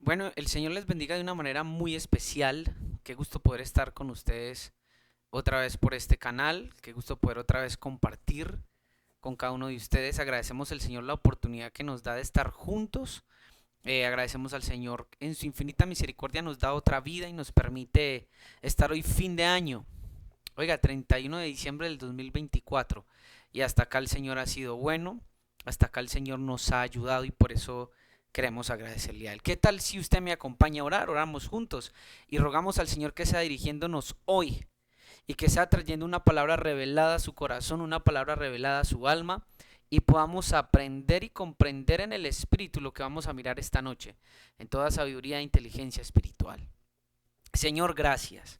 Bueno, el Señor les bendiga de una manera muy especial. Qué gusto poder estar con ustedes otra vez por este canal. Qué gusto poder otra vez compartir con cada uno de ustedes. Agradecemos al Señor la oportunidad que nos da de estar juntos. Agradecemos al Señor en su infinita misericordia nos da otra vida y nos permite estar hoy fin de año. Oiga, 31 de diciembre del 2024. Y hasta acá el Señor ha sido bueno, hasta acá el Señor nos ha ayudado y por eso queremos agradecerle a Él. ¿Qué tal si usted me acompaña a orar? Oramos juntos y rogamos al Señor que sea dirigiéndonos hoy y que sea trayendo una palabra revelada a su corazón, una palabra revelada a su alma y podamos aprender y comprender en el Espíritu lo que vamos a mirar esta noche, en toda sabiduría e inteligencia espiritual. Señor, gracias.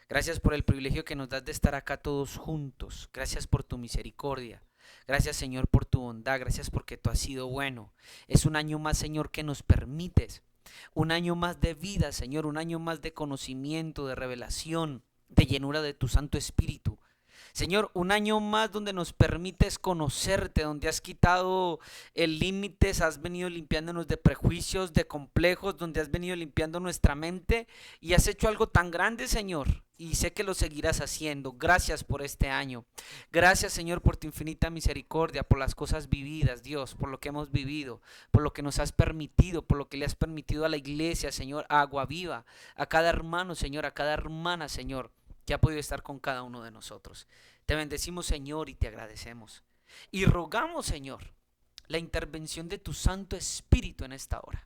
Gracias por el privilegio que nos das de estar acá todos juntos. Gracias por tu misericordia. Gracias, Señor, por tu bondad. Gracias porque tú has sido bueno. Es un año más, Señor, que nos permites. Un año más de vida, Señor. Un año más de conocimiento, de revelación, de llenura de tu Santo Espíritu. Señor, un año más donde nos permites conocerte, donde has quitado el límites, has venido limpiándonos de prejuicios, de complejos, donde has venido limpiando nuestra mente y has hecho algo tan grande, Señor. Y sé que lo seguirás haciendo. Gracias por este año. Gracias, Señor, por tu infinita misericordia, por las cosas vividas, Dios, por lo que hemos vivido, por lo que nos has permitido, por lo que le has permitido a la iglesia, Señor, a Agua Viva, a cada hermano, Señor, a cada hermana, Señor, que ha podido estar con cada uno de nosotros. Te bendecimos, Señor, y te agradecemos. Y rogamos, Señor, la intervención de tu Santo Espíritu en esta hora,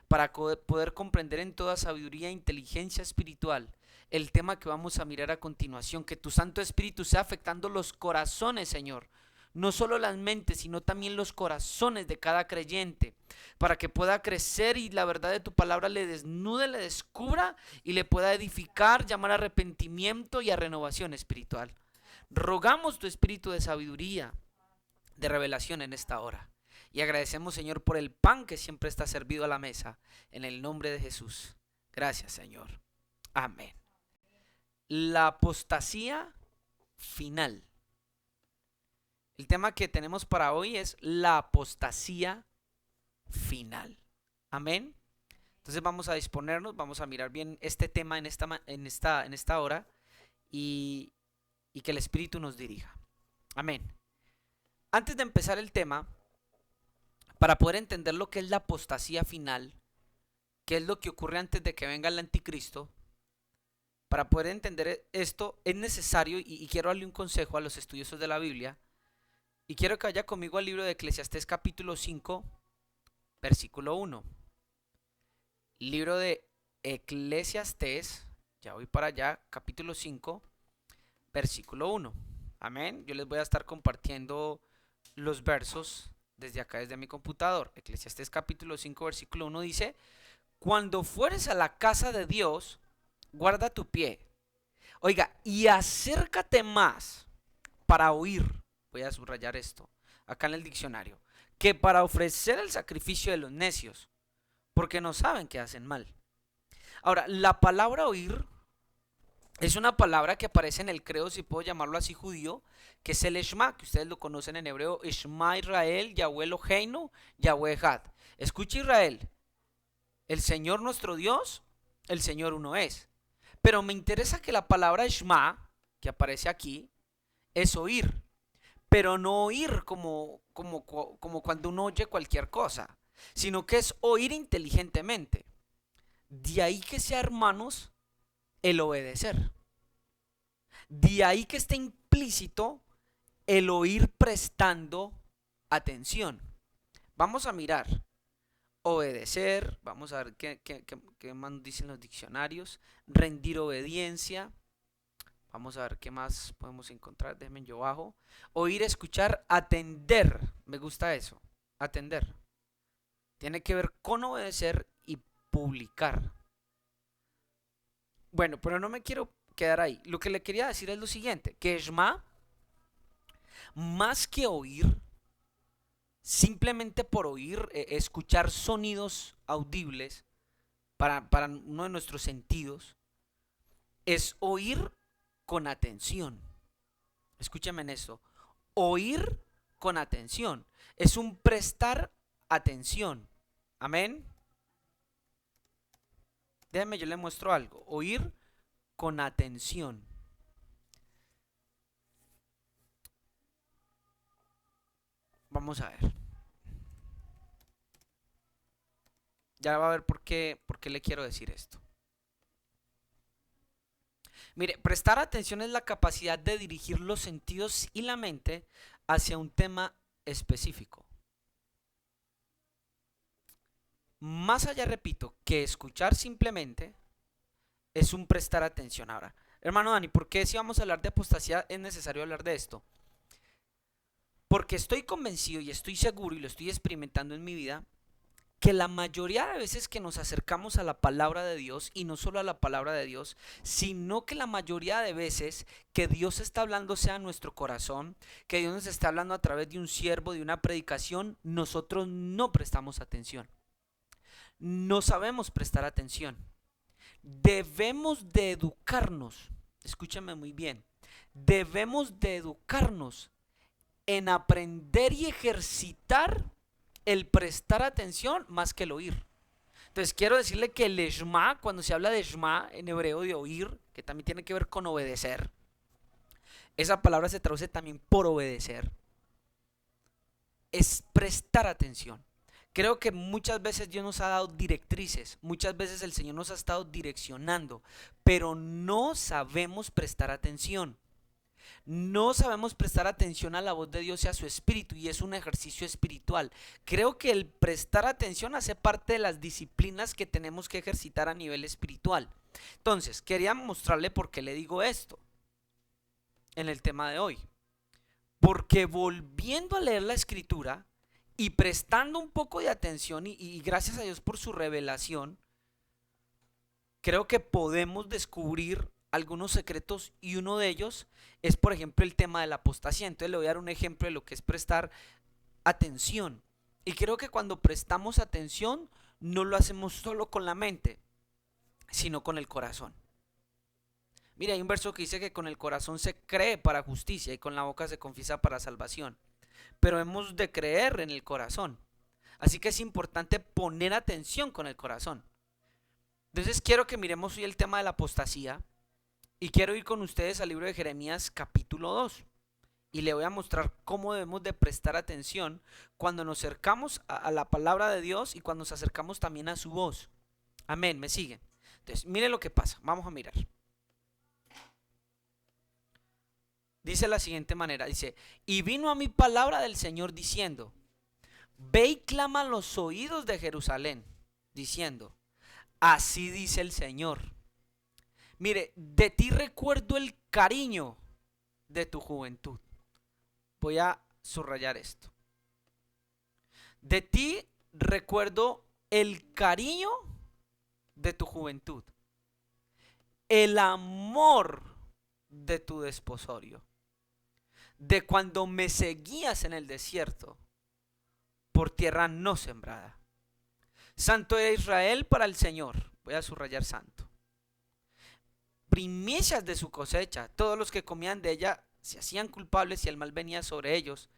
para poder comprender en toda sabiduría e inteligencia espiritual el tema que vamos a mirar a continuación, que tu Santo Espíritu sea afectando los corazones, Señor, no solo las mentes, sino también los corazones de cada creyente, para que pueda crecer y la verdad de tu palabra le desnude, le descubra y le pueda edificar, llamar a arrepentimiento y a renovación espiritual. Rogamos tu espíritu de sabiduría, de revelación en esta hora. Y agradecemos, Señor, por el pan que siempre está servido a la mesa. En el nombre de Jesús. Gracias, Señor. Amén. La apostasía final. El tema que tenemos para hoy es la apostasía final. Amén. Entonces vamos a disponernos, vamos a mirar bien este tema en esta hora y que el Espíritu nos dirija. Amén. Antes de empezar el tema, para poder entender lo que es la apostasía final, qué es lo que ocurre antes de que venga el anticristo, para poder entender esto es necesario, y quiero darle un consejo a los estudiosos de la Biblia, y quiero que vaya conmigo al libro de Eclesiastés capítulo 5, versículo 1. Libro de Eclesiastés, ya voy para allá, capítulo 5, versículo 1. Amén. Yo les voy a estar compartiendo los versos desde acá, desde mi computador. Eclesiastés capítulo 5, versículo 1 dice: Cuando fueres a la casa de Dios, guarda tu pie. Oiga, y acércate más para oír. Voy a subrayar esto acá en el diccionario. Que para ofrecer el sacrificio de los necios, porque no saben que hacen mal. Ahora, la palabra oír es una palabra que aparece en el credo, si puedo llamarlo así, judío, que es el Shema, que ustedes lo conocen en hebreo: Shema Israel, Yahweh Eloheinu, Yahweh Had. Escucha, Israel, el Señor nuestro Dios, el Señor uno es. Pero me interesa que la palabra Shema, que aparece aquí, es oír, pero no oír como cuando uno oye cualquier cosa, sino que es oír inteligentemente. De ahí que sea, hermanos, el obedecer. De ahí que esté implícito el oír prestando atención. Vamos a mirar. Obedecer, vamos a ver qué más dicen los diccionarios. Rendir obediencia. Vamos a ver qué más podemos encontrar. Déjenme yo bajo. Oír, escuchar, atender. Me gusta eso. Atender. Tiene que ver con obedecer y publicar. Bueno, pero no me quiero quedar ahí. Lo que le quería decir es lo siguiente: que Shema, más que oír, simplemente por oír, escuchar sonidos audibles para uno de nuestros sentidos, es oír con atención. Escúchame en esto. Oír con atención. Es un prestar atención. Amén. Déjenme, yo le muestro algo. Oír con atención. Vamos a ver. Ya va a ver por qué le quiero decir esto. Mire, prestar atención es la capacidad de dirigir los sentidos y la mente hacia un tema específico. Más allá, repito, que escuchar simplemente es un prestar atención. Ahora, hermano Dani, ¿por qué si vamos a hablar de apostasía es necesario hablar de esto? Porque estoy convencido y estoy seguro y lo estoy experimentando en mi vida que la mayoría de veces que nos acercamos a la palabra de Dios, y no solo a la palabra de Dios, sino que la mayoría de veces que Dios está hablando sea en nuestro corazón, que Dios nos está hablando a través de un siervo, de una predicación, nosotros no prestamos atención. No sabemos prestar atención. Debemos de educarnos, escúchame muy bien, debemos de educarnos en aprender y ejercitar el prestar atención más que el oír. Entonces quiero decirle que el Shema, cuando se habla de Shema en hebreo, de oír, que también tiene que ver con obedecer, esa palabra se traduce también por obedecer, es prestar atención. Creo que muchas veces Dios nos ha dado directrices, muchas veces el Señor nos ha estado direccionando, pero no sabemos prestar atención. No sabemos prestar atención a la voz de Dios y a su espíritu, y es un ejercicio espiritual. Creo que el prestar atención hace parte de las disciplinas que tenemos que ejercitar a nivel espiritual. Entonces, quería mostrarle por qué le digo esto en el tema de hoy. Porque volviendo a leer la escritura y prestando un poco de atención y gracias a Dios por su revelación, creo que podemos descubrir algunos secretos, y uno de ellos es, por ejemplo, el tema de la apostasía. Entonces le voy a dar un ejemplo de lo que es prestar atención. Y creo que cuando prestamos atención no lo hacemos solo con la mente, sino con el corazón. Mira, hay un verso que dice que con el corazón se cree para justicia y con la boca se confiesa para salvación. Pero hemos de creer en el corazón. Así que es importante poner atención con el corazón. Entonces quiero que miremos hoy el tema de la apostasía. Y quiero ir con ustedes al libro de Jeremías capítulo 2. Y le voy a mostrar cómo debemos de prestar atención cuando nos acercamos a la palabra de Dios y cuando nos acercamos también a su voz. Amén, ¿me siguen? Entonces, mire lo que pasa. Vamos a mirar. Dice de la siguiente manera, dice, y vino a mí palabra del Señor diciendo, ve y clama a los oídos de Jerusalén, diciendo, así dice el Señor. Mire, de ti recuerdo el cariño de tu juventud. Voy a subrayar esto. De ti recuerdo el cariño de tu juventud. El amor de tu desposorio. De cuando me seguías en el desierto, por tierra no sembrada. Santo era Israel para el Señor. Voy a subrayar santo. Primicias de su cosecha, todos los que comían de ella se hacían culpables y el mal venía sobre ellos,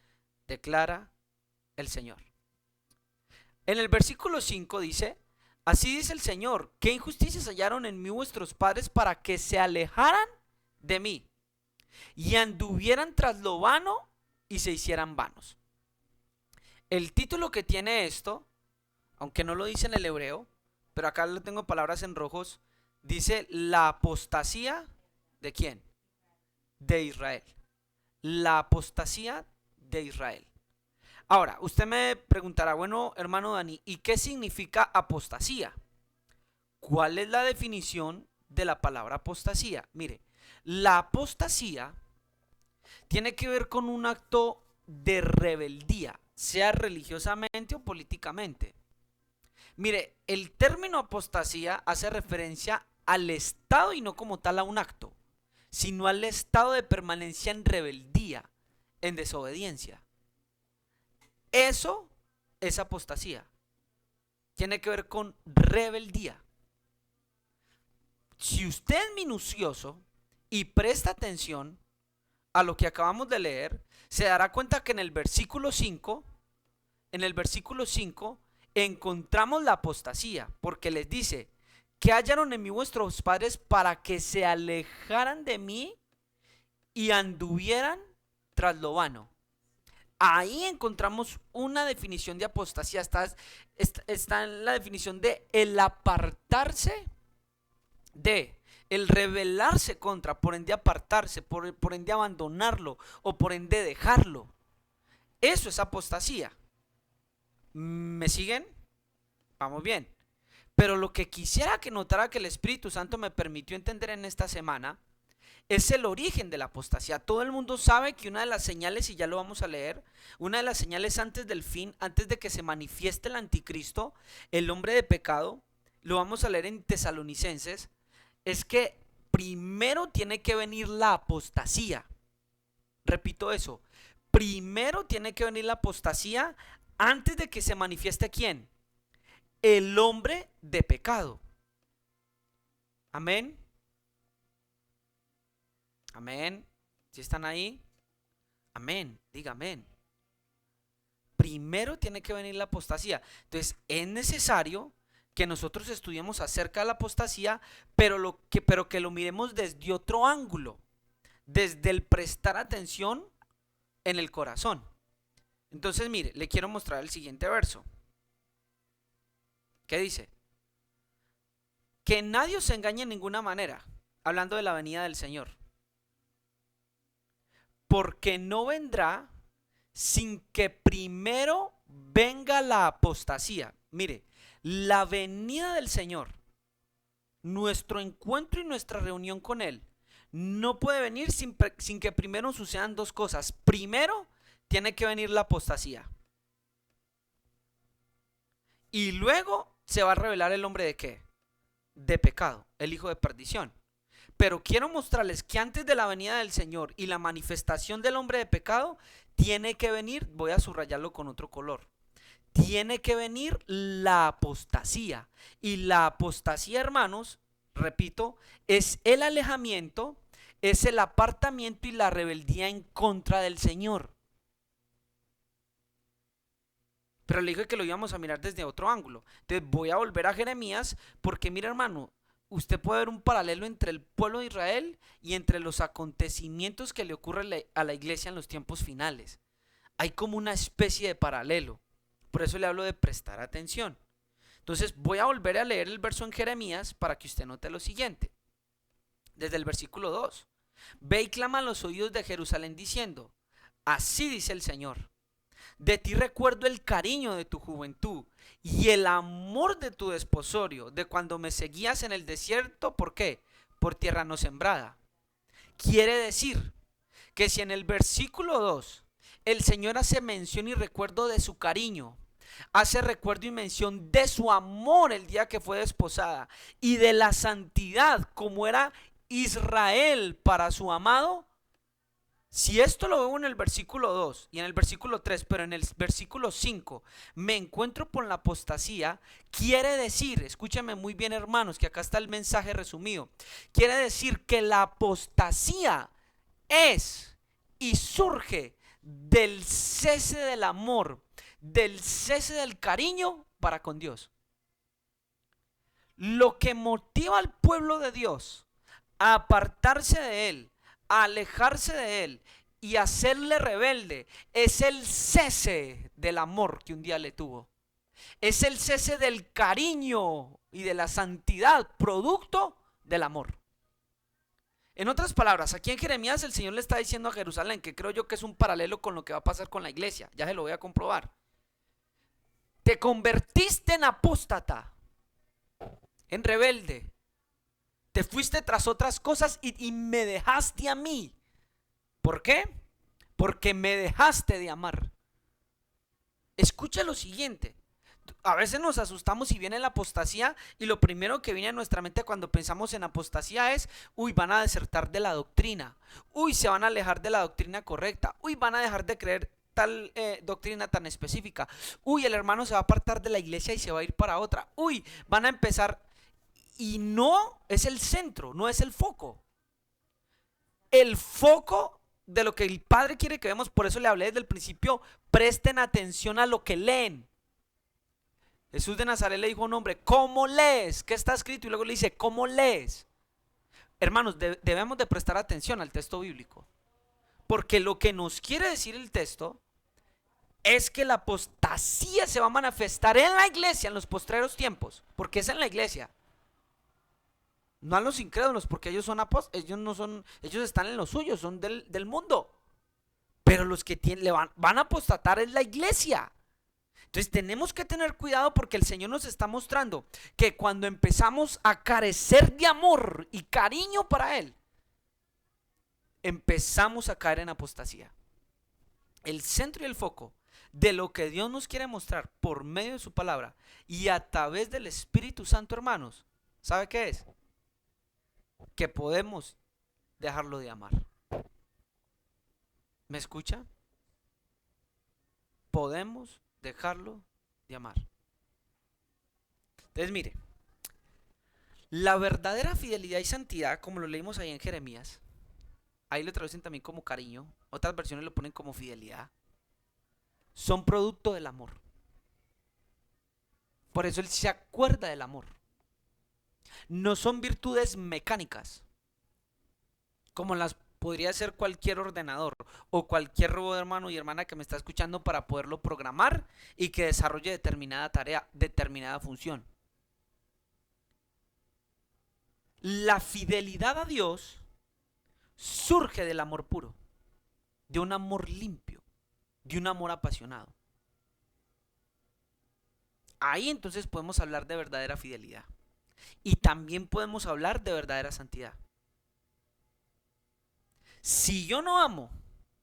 declara el Señor. En el versículo 5 dice, así dice el Señor, ¿qué injusticias hallaron en mí vuestros padres para que se alejaran de mí y anduvieran tras lo vano y se hicieran vanos? El título que tiene esto, aunque no lo dice en el hebreo, pero acá lo tengo palabras en rojos, dice la apostasía ¿de quién? De Israel. La apostasía de Israel. Ahora, usted me preguntará, bueno, hermano Dani, ¿y qué significa apostasía? ¿Cuál es la definición de la palabra apostasía? Mire, la apostasía tiene que ver con un acto de rebeldía, sea religiosamente o políticamente. Mire, el término apostasía hace referencia al estado y no como tal a un acto, sino al estado de permanencia en rebeldía, en desobediencia. Eso es apostasía. Tiene que ver con rebeldía. Si usted es minucioso y presta atención a lo que acabamos de leer, se dará cuenta que en el versículo 5, encontramos la apostasía, porque les dice ¿Qué hallaron en mí vuestros padres para que se alejaran de mí y anduvieran tras lo vano? Ahí encontramos una definición de apostasía. Está en la definición de el apartarse de, el rebelarse contra, por ende apartarse, por ende abandonarlo o por ende dejarlo. Eso es apostasía. ¿Me siguen? Vamos bien. Pero lo que quisiera que notara que el Espíritu Santo me permitió entender en esta semana es el origen de la apostasía. Todo el mundo sabe que una de las señales, y ya lo vamos a leer, una de las señales antes del fin, antes de que se manifieste el anticristo, el hombre de pecado, lo vamos a leer en Tesalonicenses, es que primero tiene que venir la apostasía. Repito eso, primero tiene que venir la apostasía antes de que se manifieste ¿quién? El hombre de pecado. Amén. Amén. ¿Sí están ahí? Amén. Diga amén. Primero tiene que venir la apostasía. Entonces es necesario que nosotros estudiemos acerca de la apostasía, pero que lo miremos desde otro ángulo, desde el prestar atención en el corazón. Entonces mire, le quiero mostrar el siguiente verso. ¿Qué dice? Que nadie os engañe en ninguna manera, hablando de la venida del Señor, porque no vendrá sin que primero venga la apostasía. Mire, la venida del Señor, nuestro encuentro y nuestra reunión con Él, no puede venir sin que primero sucedan dos cosas. Primero, tiene que venir la apostasía. Y luego se va a revelar el hombre de qué? De pecado, el hijo de perdición. Pero quiero mostrarles que antes de la venida del Señor y la manifestación del hombre de pecado, tiene que venir, voy a subrayarlo con otro color, tiene que venir la apostasía. Y la apostasía, hermanos, repito, es el alejamiento, es el apartamiento y la rebeldía en contra del Señor. Pero le dije que lo íbamos a mirar desde otro ángulo. Entonces voy a volver a Jeremías porque mira, hermano, usted puede ver un paralelo entre el pueblo de Israel y entre los acontecimientos que le ocurren a la iglesia en los tiempos finales. Hay como una especie de paralelo. Por eso le hablo de prestar atención. Entonces voy a volver a leer el verso en Jeremías para que usted note lo siguiente. Desde el versículo 2. Ve y clama a los oídos de Jerusalén diciendo, así dice el Señor. De ti recuerdo el cariño de tu juventud y el amor de tu desposorio, de cuando me seguías en el desierto. ¿Por qué? Por tierra no sembrada. Quiere decir que si en el versículo 2 el Señor hace mención y recuerdo de su cariño, hace recuerdo y mención de su amor el día que fue desposada y de la santidad como era Israel para su amado. Si esto lo veo en el versículo 2 y en el versículo 3, pero en el versículo 5 me encuentro con la apostasía, quiere decir, escúchame muy bien hermanos, que acá está el mensaje resumido, quiere decir que la apostasía es y surge del cese del amor, del cese del cariño para con Dios. Lo que motiva al pueblo de Dios a apartarse de Él, a alejarse de Él y hacerle rebelde es el cese del amor que un día le tuvo. Es el cese del cariño y de la santidad producto del amor. En otras palabras, aquí en Jeremías el Señor le está diciendo a Jerusalén, que creo yo que es un paralelo con lo que va a pasar con la iglesia, ya se lo voy a comprobar. Te convertiste en apóstata, en rebelde. Te fuiste tras otras cosas y me dejaste a mí. ¿Por qué? Porque me dejaste de amar. Escucha lo siguiente. A veces nos asustamos y viene la apostasía y lo primero que viene a nuestra mente cuando pensamos en apostasía es, uy, van a desertar de la doctrina. Uy, se van a alejar de la doctrina correcta. Uy, van a dejar de creer tal doctrina tan específica. Uy, el hermano se va a apartar de la iglesia y se va a ir para otra. Uy, van a empezar. Y no es el centro, no es el foco. El foco de lo que el Padre quiere que veamos, por eso le hablé desde el principio, presten atención a lo que leen. Jesús de Nazaret le dijo a un hombre, ¿cómo lees? ¿Qué está escrito? Y luego le dice, ¿cómo lees? Hermanos, debemos de prestar atención al texto bíblico. Porque lo que nos quiere decir el texto es que la apostasía se va a manifestar en la iglesia en los postreros tiempos. Porque es en la iglesia. No a los incrédulos, porque ellos son ellos no son, ellos están en lo suyo, son del mundo. Pero los que van a apostatar es la iglesia. Entonces tenemos que tener cuidado porque el Señor nos está mostrando que cuando empezamos a carecer de amor y cariño para Él, empezamos a caer en apostasía. El centro y el foco de lo que Dios nos quiere mostrar por medio de su palabra y a través del Espíritu Santo, hermanos, ¿sabe qué es? Que podemos dejarlo de amar. ¿Me escucha? Podemos dejarlo de amar. Entonces mire, la verdadera fidelidad y santidad, como lo leímos ahí en Jeremías, ahí lo traducen también como cariño, otras versiones lo ponen como fidelidad, son producto del amor. Por eso Él se acuerda del amor. No son virtudes mecánicas, como las podría ser cualquier ordenador o cualquier robot, hermano y hermana que me está escuchando, para poderlo programar y que desarrolle determinada tarea, determinada función. La fidelidad a Dios surge del amor puro, de un amor limpio, de un amor apasionado. Ahí entonces podemos hablar de verdadera fidelidad y también podemos hablar de verdadera santidad. Si yo no amo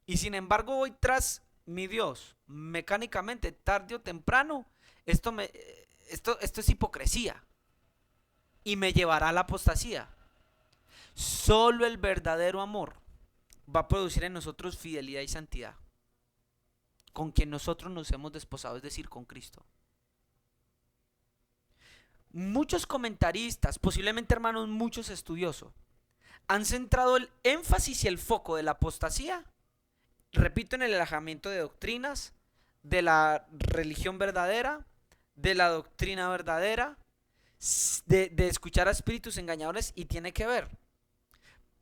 y sin embargo voy tras mi Dios mecánicamente, tarde o temprano, esto es hipocresía y me llevará a la apostasía. Solo el verdadero amor va a producir en nosotros fidelidad y santidad, con quien nosotros nos hemos desposado, es decir, con Cristo. Muchos comentaristas, posiblemente, hermanos, muchos estudiosos, han centrado el énfasis y el foco de la apostasía, repito, en el alejamiento de doctrinas, de la religión verdadera, de la doctrina verdadera, de escuchar a espíritus engañadores, y tiene que ver.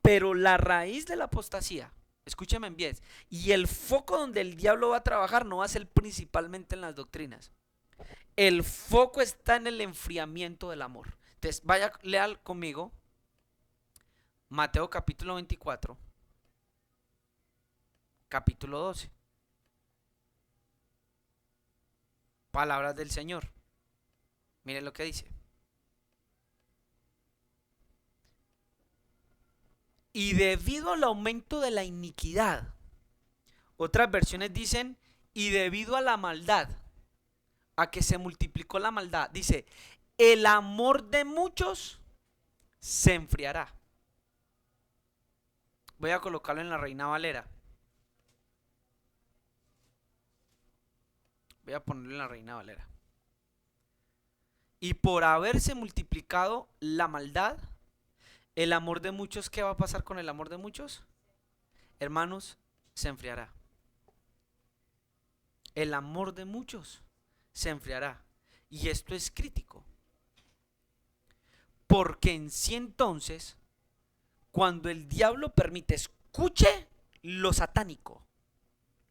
Pero la raíz de la apostasía, escúcheme bien, y el foco donde el diablo va a trabajar no va a ser principalmente en las doctrinas. El foco está en el enfriamiento del amor. Entonces, vaya, lea conmigo Mateo capítulo 24, capítulo 12. Palabras del Señor. Miren lo que dice. Y debido al aumento de la iniquidad, otras versiones dicen, y debido a la maldad, a que se multiplicó la maldad, dice, el amor de muchos se enfriará. Voy a colocarlo en la Reina Valera. Voy a ponerlo en la Reina Valera. Y por haberse multiplicado la maldad, el amor de muchos, ¿qué va a pasar con el amor de muchos? Hermanos, se enfriará. El amor de muchos se enfriará. Y esto es crítico. Porque en sí entonces, cuando el diablo permite, escuche lo satánico,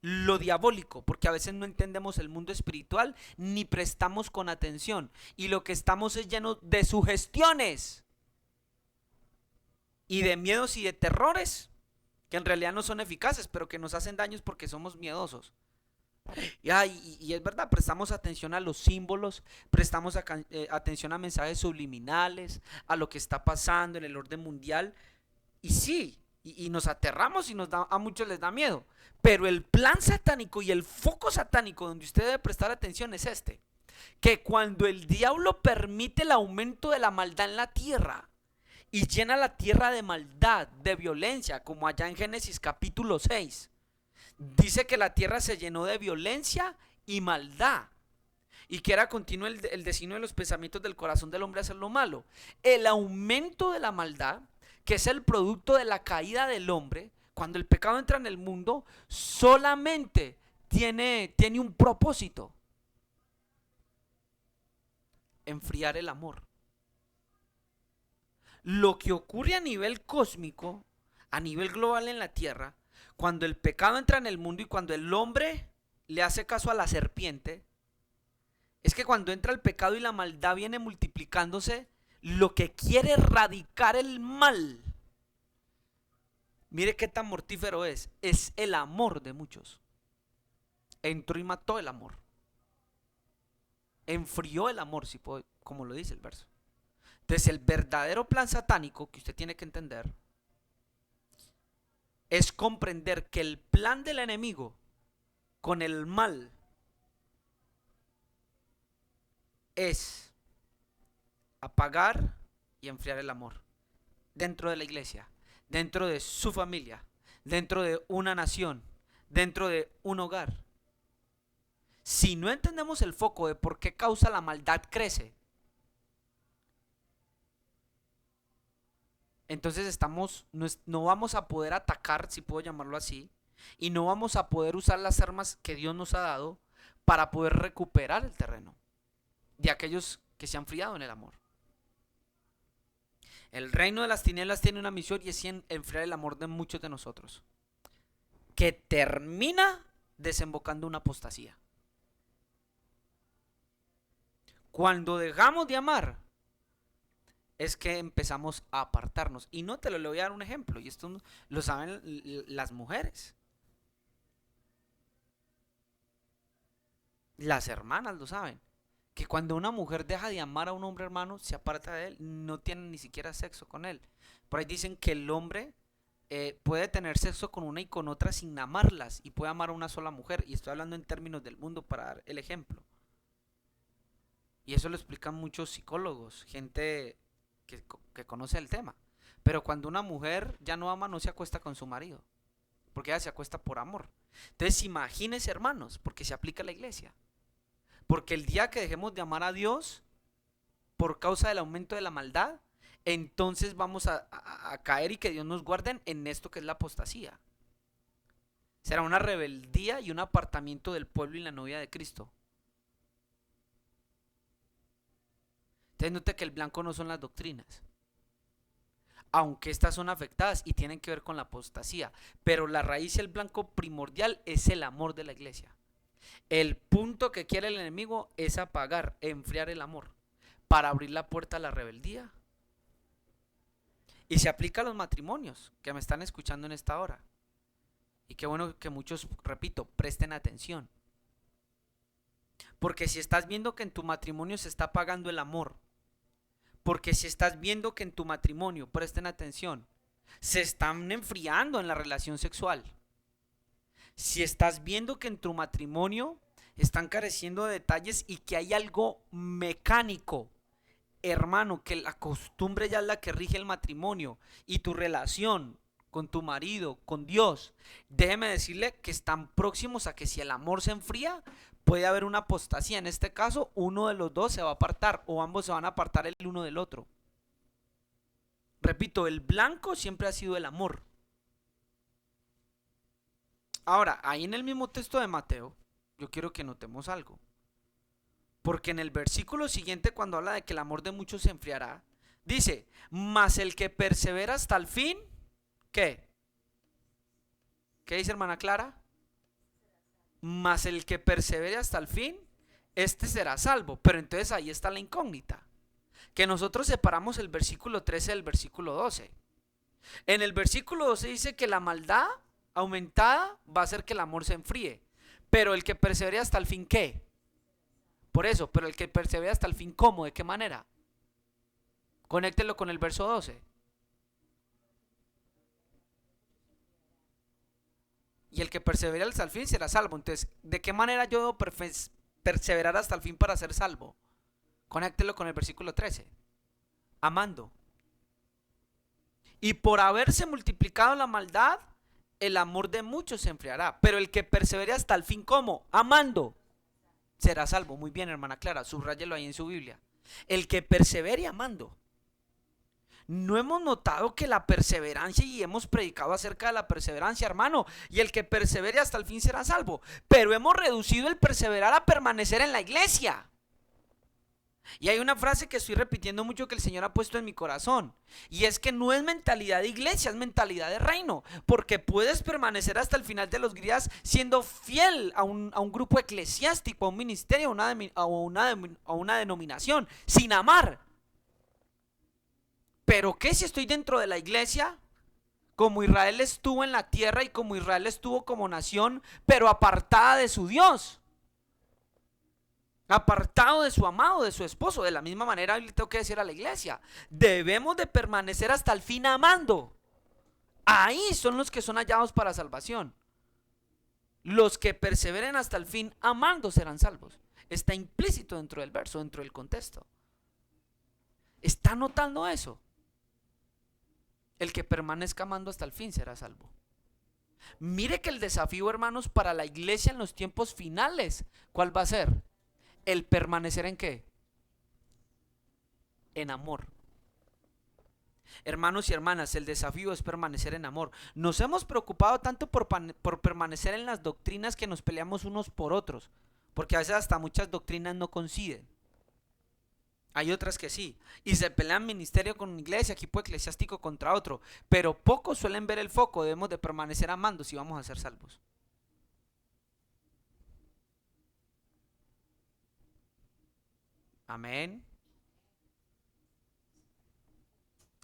lo diabólico, porque a veces no entendemos el mundo espiritual ni prestamos con atención, y lo que estamos es lleno de sugestiones y de miedos y de terrores que en realidad no son eficaces, pero que nos hacen daños porque somos miedosos. Y es verdad, prestamos atención a los símbolos, prestamos atención a mensajes subliminales, a lo que está pasando en el orden mundial, y sí, y nos aterramos y a muchos les da miedo, pero el plan satánico y el foco satánico donde usted debe prestar atención es este: que cuando el diablo permite el aumento de la maldad en la tierra y llena la tierra de maldad, de violencia, como allá en Génesis capítulo 6, dice que la tierra se llenó de violencia y maldad, y que era continuo el designio de los pensamientos del corazón del hombre hacer lo malo. El aumento de la maldad, que es el producto de la caída del hombre, cuando el pecado entra en el mundo, solamente tiene un propósito: enfriar el amor. Lo que ocurre a nivel cósmico, a nivel global en la tierra, cuando el pecado entra en el mundo y cuando el hombre le hace caso a la serpiente, es que cuando entra el pecado y la maldad viene multiplicándose, lo que quiere erradicar el mal, mire qué tan mortífero es el amor de muchos. Entró y mató el amor. Enfrió el amor, si puedo, como lo dice el verso. Entonces el verdadero plan satánico que usted tiene que entender es comprender que el plan del enemigo con el mal es apagar y enfriar el amor dentro de la iglesia, dentro de su familia, dentro de una nación, dentro de un hogar. Si no entendemos el foco de por qué causa la maldad crece, entonces no vamos a poder atacar, si puedo llamarlo así, y no vamos a poder usar las armas que Dios nos ha dado para poder recuperar el terreno de aquellos que se han enfriado en el amor. El reino de las tinieblas tiene una misión y es enfriar el amor de muchos de nosotros, que termina desembocando una apostasía. Cuando dejamos de amar, es que empezamos a apartarnos. Y no te lo le voy a dar un ejemplo, y esto lo saben las mujeres. Las hermanas lo saben. Que cuando una mujer deja de amar a un hombre, hermano, se aparta de él, no tiene ni siquiera sexo con él. Por ahí dicen que el hombre puede tener sexo con una y con otra sin amarlas, y puede amar a una sola mujer. Y estoy hablando en términos del mundo para dar el ejemplo. Y eso lo explican muchos psicólogos, gente que conoce el tema. Pero cuando una mujer ya no ama, no se acuesta con su marido, porque ella se acuesta por amor. Entonces imagínense, hermanos, porque se aplica a la iglesia. Porque el día que dejemos de amar a Dios por causa del aumento de la maldad, entonces vamos a caer, y que Dios nos guarde en esto que es la apostasía. Será una rebeldía y un apartamiento del pueblo y la novia de Cristo. Entonces note que el blanco no son las doctrinas, aunque estas son afectadas y tienen que ver con la apostasía, pero la raíz y el blanco primordial es el amor de la iglesia. El punto que quiere el enemigo es apagar, enfriar el amor, para abrir la puerta a la rebeldía. Y se aplica a los matrimonios que me están escuchando en esta hora. Y qué bueno que muchos, repito, presten atención. Porque si estás viendo que en tu matrimonio se está apagando el amor, porque si estás viendo que en tu matrimonio, presten atención, se están enfriando en la relación sexual, si estás viendo que en tu matrimonio están careciendo de detalles y que hay algo mecánico, hermano, que la costumbre ya es la que rige el matrimonio y tu relación con tu marido, con Dios, déjeme decirle que están próximos a que si el amor se enfría, puede haber una apostasía. En este caso, uno de los dos se va a apartar, o ambos se van a apartar el uno del otro. Repito, el blanco siempre ha sido el amor. Ahora, ahí en el mismo texto de Mateo, yo quiero que notemos algo. Porque en el versículo siguiente, cuando habla de que el amor de muchos se enfriará, dice, mas el que persevera hasta el fin, ¿qué? ¿Qué dice, hermana Clara? Mas el que persevere hasta el fin, este será salvo. Pero entonces ahí está la incógnita, que nosotros separamos el versículo 13 del versículo 12. En el versículo 12 dice que la maldad aumentada va a hacer que el amor se enfríe, pero el que persevere hasta el fin, ¿qué? Por eso, pero el que persevere hasta el fin, ¿cómo? ¿De qué manera? Conéctelo con el verso 12. Y el que persevere hasta el fin será salvo. Entonces, ¿de qué manera yo debo perseverar hasta el fin para ser salvo? Conéctelo con el versículo 13. Amando. Y por haberse multiplicado la maldad, el amor de muchos se enfriará. Pero el que persevere hasta el fin, ¿cómo? Amando, será salvo. Muy bien, hermana Clara, subráyelo ahí en su Biblia. El que persevere amando. No hemos notado que la perseverancia, y hemos predicado acerca de la perseverancia, hermano, y el que persevere hasta el fin será salvo, pero hemos reducido el perseverar a permanecer en la iglesia. Y hay una frase que estoy repitiendo mucho que el Señor ha puesto en mi corazón. Y es que no es mentalidad de iglesia, es mentalidad de reino. Porque puedes permanecer hasta el final de los días siendo fiel a un grupo eclesiástico, a un ministerio, a una denominación, sin amar. Pero ¿qué si estoy dentro de la iglesia? Como Israel estuvo en la tierra y como Israel estuvo como nación, pero apartada de su Dios. Apartado de su amado, de su esposo. De la misma manera le tengo que decir a la iglesia, debemos de permanecer hasta el fin amando. Ahí son los que son hallados para salvación. Los que perseveren hasta el fin amando serán salvos. Está implícito dentro del verso, dentro del contexto. ¿Está notando eso? El que permanezca amando hasta el fin será salvo. Mire que el desafío, hermanos, para la iglesia en los tiempos finales, ¿cuál va a ser? El permanecer ¿en qué? En amor. Hermanos y hermanas, el desafío es permanecer en amor. Nos hemos preocupado tanto por permanecer en las doctrinas que nos peleamos unos por otros, porque a veces hasta muchas doctrinas no coinciden. Hay otras que sí, y se pelean ministerio con iglesia, equipo eclesiástico contra otro, pero pocos suelen ver el foco. Debemos de permanecer amando si vamos a ser salvos. Amén.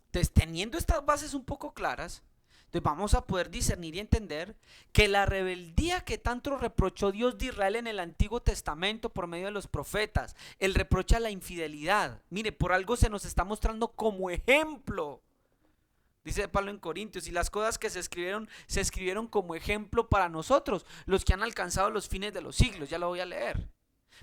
Entonces, teniendo estas bases un poco claras, entonces vamos a poder discernir y entender que la rebeldía que tanto reprochó Dios de Israel en el Antiguo Testamento por medio de los profetas, el reproche a la infidelidad, mire, por algo se nos está mostrando como ejemplo. Dice Pablo en Corintios, y las cosas que se escribieron como ejemplo para nosotros, los que han alcanzado los fines de los siglos. Ya lo voy a leer.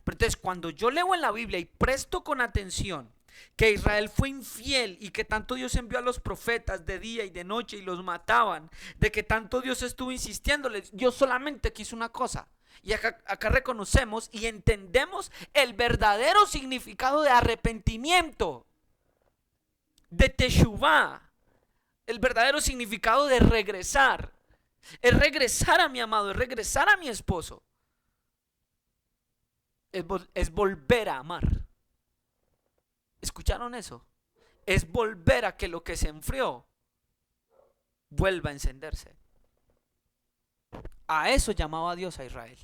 Pero entonces, cuando yo leo en la Biblia y presto con atención que Israel fue infiel y que tanto Dios envió a los profetas de día y de noche y los mataban, de que tanto Dios estuvo insistiéndoles, Dios solamente quiso una cosa. Y acá reconocemos y entendemos el verdadero significado de arrepentimiento, de teshuvá, el verdadero significado de regresar. Es regresar a mi amado, es regresar a mi esposo. Es volver a amar. ¿Escucharon eso? Es volver a que lo que se enfrió vuelva a encenderse. A eso llamaba Dios a Israel.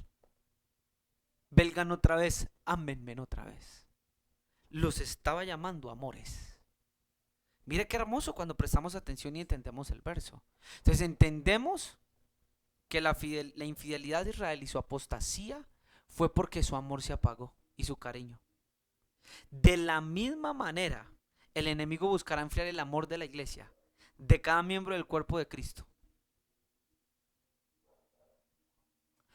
Belgan otra vez, ámenme otra vez. Los estaba llamando amores. Mire qué hermoso cuando prestamos atención y entendemos el verso. Entonces entendemos que la infidelidad de Israel y su apostasía fue porque su amor se apagó y su cariño. De la misma manera, el enemigo buscará enfriar el amor de la iglesia, de cada miembro del cuerpo de Cristo.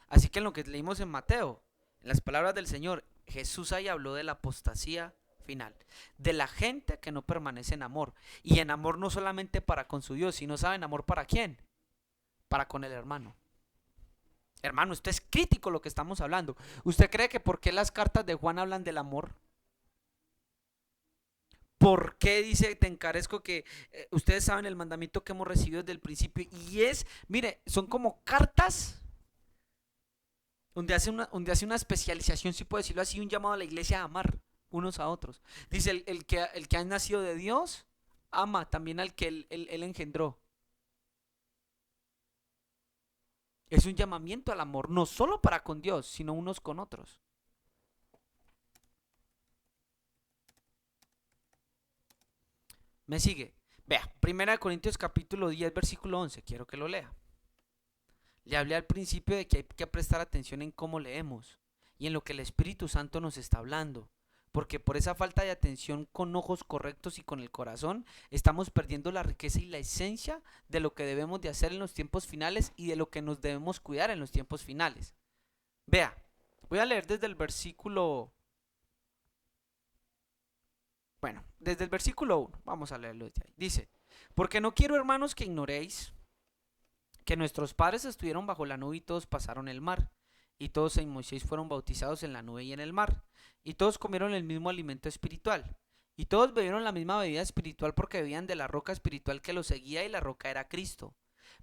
Así que en lo que leímos en Mateo, en las palabras del Señor, Jesús ahí habló de la apostasía final, de la gente que no permanece en amor. Y en amor no solamente para con su Dios, sino ¿saben amor para quién? Para con el hermano. Hermano, esto es crítico lo que estamos hablando. ¿Usted cree que por qué las cartas de Juan hablan del amor? ¿Por qué dice te encarezco que ustedes saben el mandamiento que hemos recibido desde el principio? Y es, mire, son como cartas donde hace una especialización, si puedo decirlo así, un llamado a la iglesia a amar unos a otros. Dice, el que ha nacido de Dios, ama también al que él engendró. Es un llamamiento al amor, no solo para con Dios, sino unos con otros. ¿Me sigue? Vea, 1 Corintios capítulo 10, versículo 11, quiero que lo lea. Le hablé al principio de que hay que prestar atención en cómo leemos y en lo que el Espíritu Santo nos está hablando, porque por esa falta de atención con ojos correctos y con el corazón, estamos perdiendo la riqueza y la esencia de lo que debemos de hacer en los tiempos finales y de lo que nos debemos cuidar en los tiempos finales. Vea, voy a leer desde el versículo, desde el versículo 1, vamos a leerlo desde ahí. Dice, porque no quiero, hermanos, que ignoréis que nuestros padres estuvieron bajo la nube y todos pasaron el mar, y todos en Moisés fueron bautizados en la nube y en el mar, y todos comieron el mismo alimento espiritual, y todos bebieron la misma bebida espiritual porque bebían de la roca espiritual que los seguía y la roca era Cristo.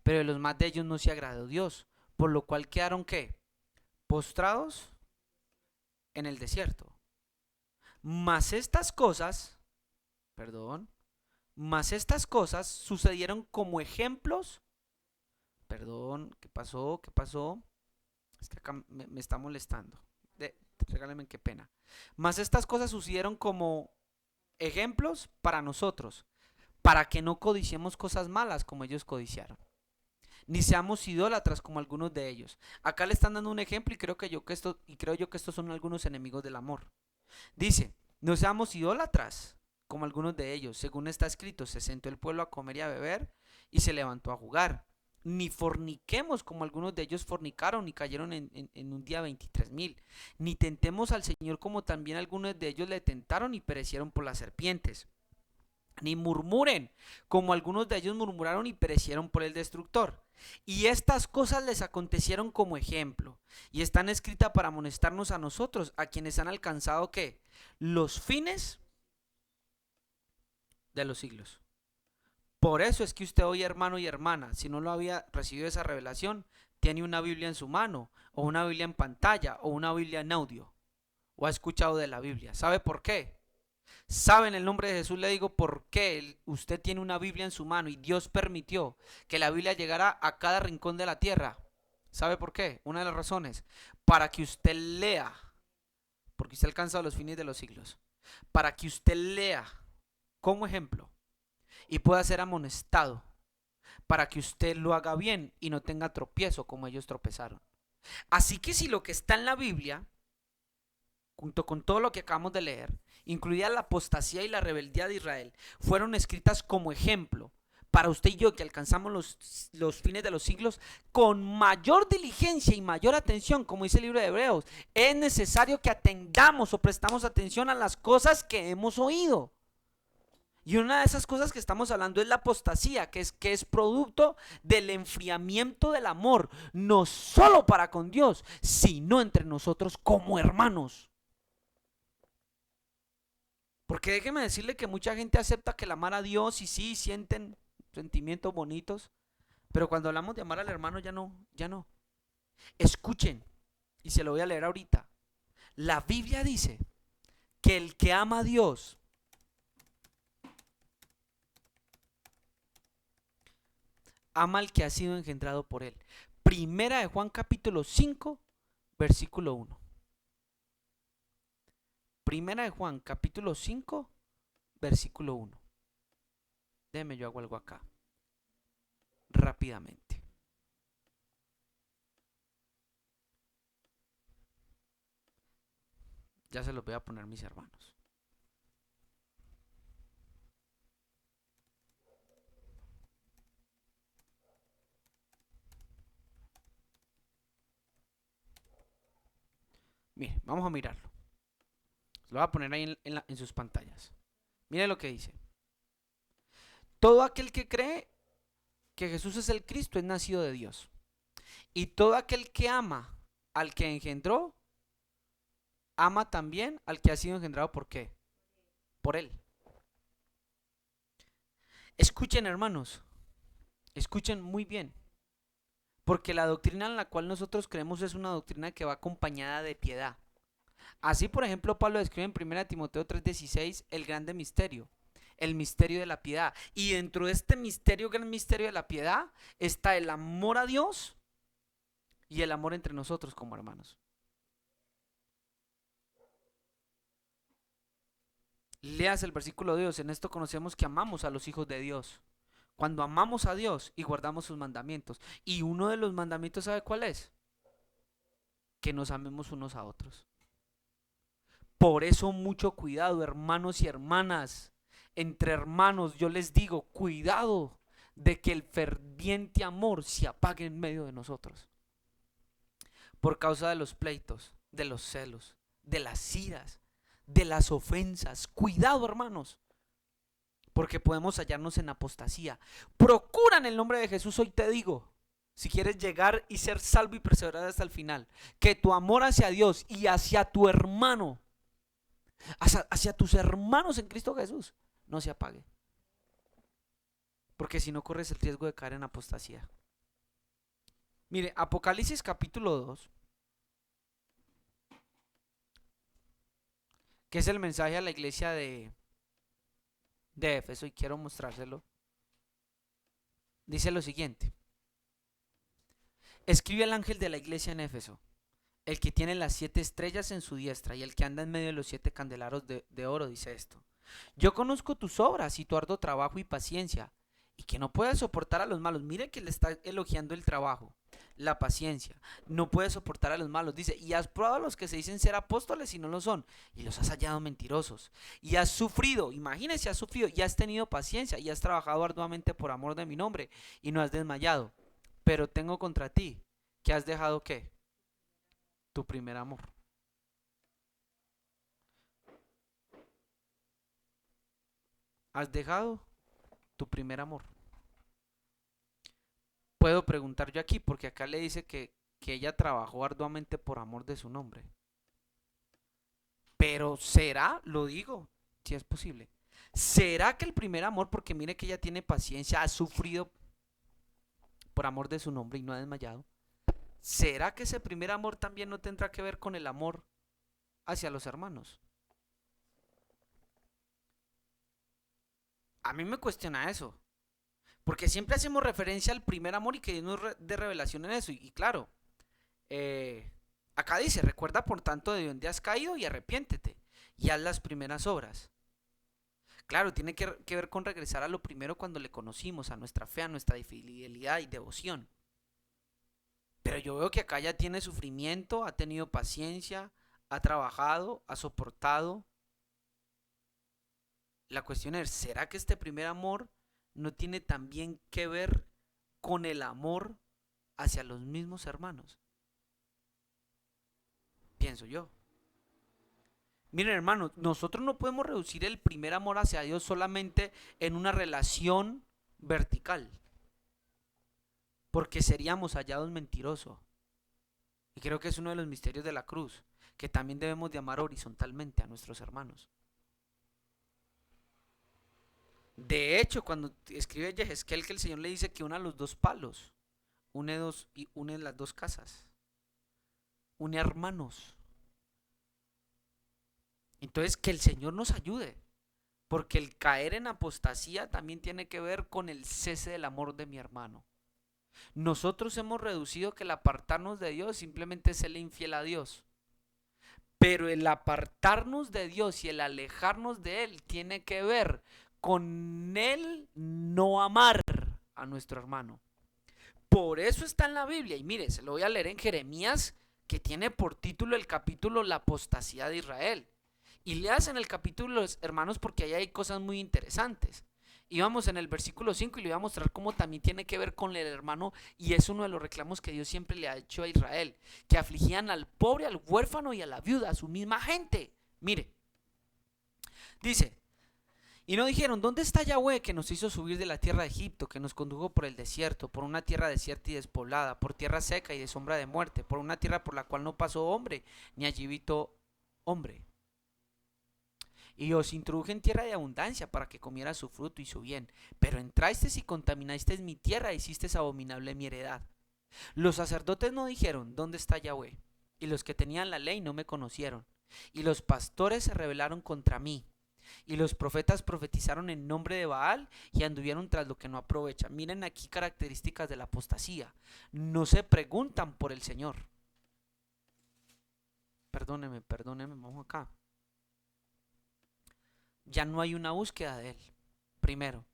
Pero de los más de ellos no se agradó Dios, por lo cual quedaron ¿qué? Postrados en el desierto. Mas estas cosas, perdón, mas estas cosas sucedieron como ejemplos. Perdón, ¿qué pasó? ¿Qué pasó? Es que acá me está molestando. Regálenme, qué pena. Mas estas cosas sucedieron como ejemplos para nosotros, para que no codiciemos cosas malas como ellos codiciaron, ni seamos idólatras como algunos de ellos. Acá le están dando un ejemplo y creo yo que estos son algunos enemigos del amor. Dice, no seamos idólatras como algunos de ellos. Según está escrito, se sentó el pueblo a comer y a beber y se levantó a jugar. Ni forniquemos como algunos de ellos fornicaron y cayeron en un día 23,000. Ni tentemos al Señor como también algunos de ellos le tentaron y perecieron por las serpientes. Ni murmuren como algunos de ellos murmuraron y perecieron por el destructor. Y estas cosas les acontecieron como ejemplo y están escritas para amonestarnos a nosotros, a quienes han alcanzado ¿qué? Los fines de los siglos. Por eso es que usted hoy, hermano y hermana, si no lo había recibido esa revelación, tiene una Biblia en su mano, o una Biblia en pantalla, o una Biblia en audio, o ha escuchado de la Biblia. ¿Sabe por qué? ¿Sabe? En el nombre de Jesús le digo por qué usted tiene una Biblia en su mano y Dios permitió que la Biblia llegara a cada rincón de la tierra. ¿Sabe por qué? Una de las razones, para que usted lea, porque usted ha alcanzado los fines de los siglos, para que usted lea como ejemplo y pueda ser amonestado, para que usted lo haga bien y no tenga tropiezo como ellos tropezaron. Así que si lo que está en la Biblia, junto con todo lo que acabamos de leer, incluida la apostasía y la rebeldía de Israel, fueron escritas como ejemplo para usted y yo que alcanzamos los fines de los siglos con mayor diligencia y mayor atención, como dice el libro de Hebreos. Es necesario que atendamos o prestamos atención a las cosas que hemos oído. Y una de esas cosas que estamos hablando es la apostasía, que es producto del enfriamiento del amor, no solo para con Dios, sino entre nosotros como hermanos. Porque déjeme decirle que mucha gente acepta que el amar a Dios y sí sienten sentimientos bonitos, pero cuando hablamos de amar al hermano ya no, ya no. Escuchen, y se lo voy a leer ahorita. La Biblia dice que el que ama a Dios ama al que ha sido engendrado por él. Primera de Juan capítulo 5, versículo 1. Primera de Juan capítulo 5, versículo 1. Déjeme, yo hago algo acá. Rápidamente. Ya se los voy a poner, mis hermanos. Mire, vamos a mirarlo. Lo voy a poner ahí en sus pantallas. Mire lo que dice. Todo aquel que cree que Jesús es el Cristo es nacido de Dios. Y todo aquel que ama al que engendró, ama también al que ha sido engendrado. ¿Por qué? Por él. Escuchen, hermanos. Escuchen muy bien. Porque la doctrina en la cual nosotros creemos es una doctrina que va acompañada de piedad. Así, por ejemplo, Pablo describe en 1 Timoteo 3:16 el grande misterio, el misterio de la piedad. Y dentro de este misterio, gran misterio de la piedad, está el amor a Dios y el amor entre nosotros como hermanos. Leas el versículo de Dios. En esto conocemos que amamos a los hijos de Dios. Cuando amamos a Dios y guardamos sus mandamientos. Y uno de los mandamientos, ¿sabe cuál es? Que nos amemos unos a otros. Por eso mucho cuidado, hermanos y hermanas. Entre hermanos yo les digo, cuidado de que el ferviente amor se apague en medio de nosotros. Por causa de los pleitos, de los celos, de las iras, de las ofensas. Cuidado, hermanos, porque podemos hallarnos en apostasía. Procura en el nombre de Jesús, hoy te digo, si quieres llegar y ser salvo y perseverar hasta el final, que tu amor hacia Dios y hacia tu hermano, hacia tus hermanos en Cristo Jesús, no se apague. Porque si no corres el riesgo de caer en apostasía. Mire, Apocalipsis capítulo 2, que es el mensaje a la iglesia de Éfeso, y quiero mostrárselo. Dice lo siguiente: escribe al ángel de la iglesia en Éfeso, el que tiene las 7 estrellas en su diestra y el que anda en medio de los 7 candeleros de oro, dice esto: yo conozco tus obras y tu arduo trabajo y paciencia, y que no puedes soportar a los malos. Mire que le está elogiando el trabajo, la paciencia. No puedes soportar a los malos. Dice, y has probado a los que se dicen ser apóstoles y no lo son, y los has hallado mentirosos. Y has sufrido, imagínese, has sufrido, y has tenido paciencia, y has trabajado arduamente por amor de mi nombre, y no has desmayado. Pero tengo contra ti, que has dejado ¿qué? Tu primer amor. Has dejado tu primer amor. Puedo preguntar yo aquí, porque acá le dice que ella trabajó arduamente por amor de su nombre. Pero ¿será? Lo digo, si es posible. ¿Será que el primer amor, porque mire que ella tiene paciencia, ha sufrido por amor de su nombre y no ha desmayado? ¿Será que ese primer amor también no tendrá que ver con el amor hacia los hermanos? A mí me cuestiona eso. Porque siempre hacemos referencia al primer amor y que Dios nos dé revelación en eso. Y claro, eh, acá dice, recuerda por tanto de dónde has caído y arrepiéntete y haz las primeras obras. Claro, tiene que ver con regresar a lo primero cuando le conocimos, a nuestra fe, a nuestra fidelidad y devoción. Pero yo veo que acá ya tiene sufrimiento, ha tenido paciencia, ha trabajado, ha soportado. La cuestión es, ¿será que este primer amor no tiene también que ver con el amor hacia los mismos hermanos? Pienso yo. Miren, hermanos, nosotros no podemos reducir el primer amor hacia Dios solamente en una relación vertical, porque seríamos hallados mentirosos. Y creo que es uno de los misterios de la cruz, que también debemos de amar horizontalmente a nuestros hermanos. De hecho, cuando escribe Yehezkel que el Señor le dice que una los dos palos, une las dos casas, une hermanos. Entonces, que el Señor nos ayude, porque el caer en apostasía también tiene que ver con el cese del amor de mi hermano. Nosotros hemos reducido que el apartarnos de Dios simplemente es serle infiel a Dios. Pero el apartarnos de Dios y el alejarnos de Él tiene que ver con Él no amar a nuestro hermano. Por eso está en la Biblia. Y mire, se lo voy a leer en Jeremías, que tiene por título el capítulo La apostasía de Israel. Y leas en el capítulo, hermanos, porque ahí hay cosas muy interesantes. Y vamos en el versículo 5 y le voy a mostrar cómo también tiene que ver con el hermano, y es uno de los reclamos que Dios siempre le ha hecho a Israel, que afligían al pobre, al huérfano y a la viuda, a su misma gente. Mire, dice, y no dijeron, ¿dónde está Yahweh que nos hizo subir de la tierra de Egipto, que nos condujo por el desierto, por una tierra desierta y despoblada, por tierra seca y de sombra de muerte, por una tierra por la cual no pasó hombre, ni allí habitó hombre? Y os introduje en tierra de abundancia para que comiera su fruto y su bien. Pero entrasteis y contaminasteis mi tierra e hicisteis abominable mi heredad. Los sacerdotes no dijeron, ¿dónde está Yahweh? Y los que tenían la ley no me conocieron. Y los pastores se rebelaron contra mí. Y los profetas profetizaron en nombre de Baal y anduvieron tras lo que no aprovecha. Miren aquí características de la apostasía. No se preguntan por el Señor. Perdóneme, vamos acá. Ya no hay una búsqueda de Él, primero.